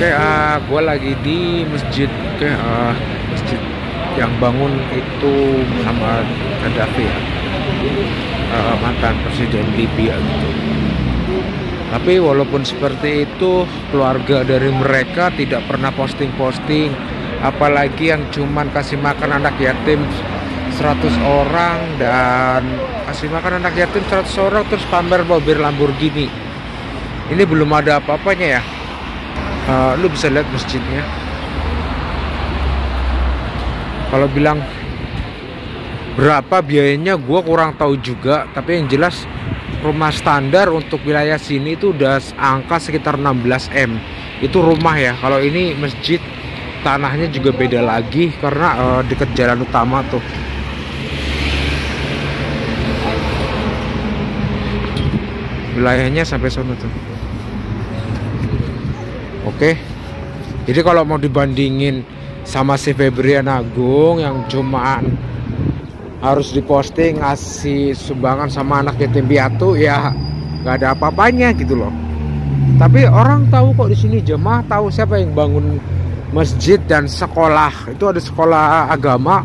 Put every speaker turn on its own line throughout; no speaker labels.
Oke, gue lagi di masjid. Oke, masjid yang bangun itu Muhammad Gaddafi ya, mantan presiden Libya gitu. Tapi walaupun seperti itu, keluarga dari mereka tidak pernah posting-posting, apalagi yang cuman kasih makan anak yatim 100 orang dan kasih makan anak yatim 100 orang terus pamer mobil Lamborghini. Ini belum ada apa-apanya ya. Lu bisa lihat masjidnya. Kalau bilang berapa biayanya gue kurang tahu juga, tapi yang jelas rumah standar untuk wilayah sini itu udah angka sekitar 16 M. Itu rumah ya. Kalau ini masjid, tanahnya juga beda lagi karena deket jalan utama tuh. Wilayahnya sampai sana tuh. Oke. Jadi kalau mau dibandingin sama si Febrian Agung yang cuman harus diposting ngasih sumbangan sama anak yatim piatu, ya nggak ada apa-apanya gitu loh. Tapi orang tahu kok di sini, jemaah tahu siapa yang bangun masjid dan sekolah. Itu ada sekolah agama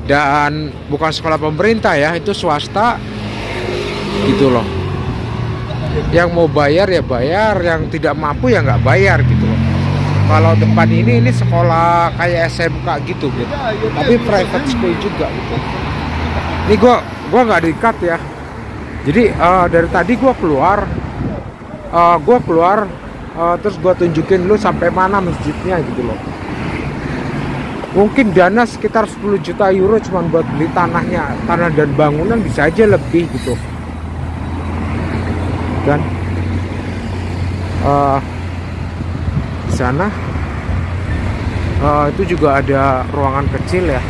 dan bukan sekolah pemerintah ya, itu swasta gitu loh. Yang mau bayar ya bayar, yang tidak mampu ya nggak bayar gitu loh. Kalau depan ini sekolah kayak SMK gitu. Tapi private school juga gitu. Ini gua nggak di-cut ya. Jadi dari tadi gua keluar, terus gua tunjukin lu sampai mana masjidnya gitu loh. Mungkin dana sekitar 10 juta euro cuman buat beli tanahnya, tanah dan bangunan bisa aja lebih gitu. Dan di sana itu juga ada ruangan kecil ya.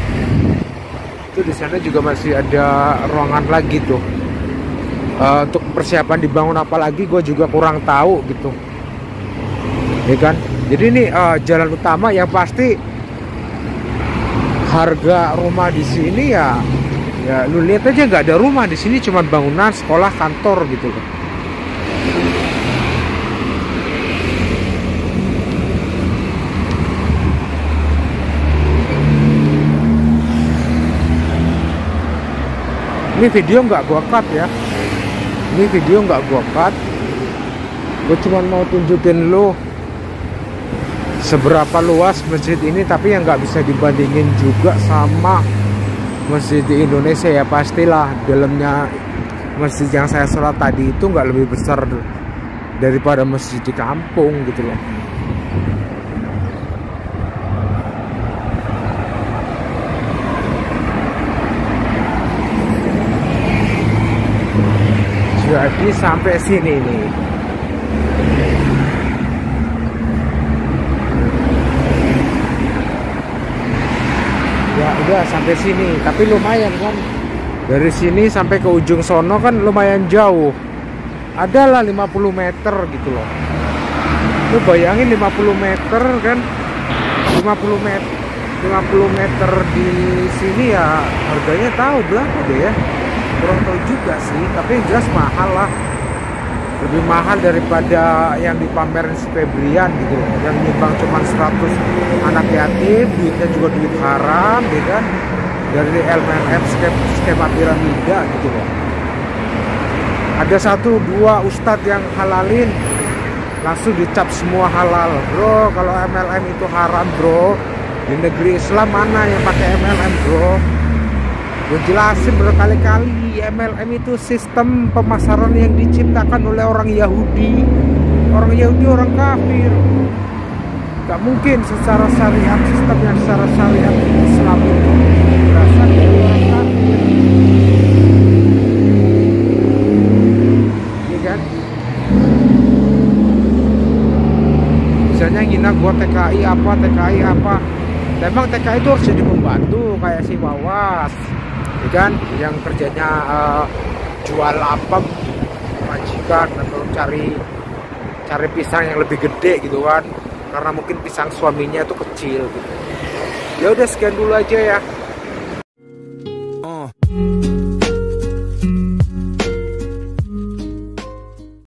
Itu di sana juga masih ada ruangan lagi tuh. Untuk persiapan dibangun apa lagi gue juga kurang tahu gitu. Ya kan? Jadi ini jalan utama yang pasti harga rumah di sini ya lu lihat aja nggak ada rumah di sini, cuma bangunan sekolah, kantor gitu loh. Ini video nggak gua cut ya. Ini video nggak gua cut. Gue cuma mau tunjukin lo seberapa luas masjid ini, tapi yang nggak bisa dibandingin juga sama masjid di Indonesia ya. Pastilah dalamnya masjid yang saya sholat tadi itu nggak lebih besar daripada masjid di kampung gitu loh. Jadi sampai sini nih. Ya udah sampai sini, tapi lumayan kan. Dari sini sampai ke ujung sono kan lumayan jauh. Adalah 50 meter gitu loh. Lu bayangin 50 meter kan. 50 meter di sini ya harganya tahu berapa deh ya. Kurang tahu juga sih, tapi yang jelas mahal lah. Lebih mahal daripada yang dipamerin si Febrian gitu loh. Yang nyumbang cuma 100 anak yatim, duitnya juga duit haram ya kan. Dari LMF skema piramida gitu loh. Ada 1-2 ustadz yang halalin, langsung dicap semua halal. Bro, kalau MLM itu haram bro. Di negeri Islam mana yang pakai MLM bro? Gue jelasin berkali-kali, MLM itu sistem pemasaran yang diciptakan oleh orang Yahudi. Orang Yahudi orang kafir. Gak mungkin secara syariat, sistem yang secara syariat Islam itu berasal dari orang kafir. Iya kan? Misalnya ngina gue TKI apa. Memang TKI itu harus jadi pembantu kayak si Wawas. Kan yang kerjanya jual apem majikan atau cari pisang yang lebih gede gitu kan, karena mungkin pisang suaminya itu kecil gitu. Ya udah sekian dulu aja ya.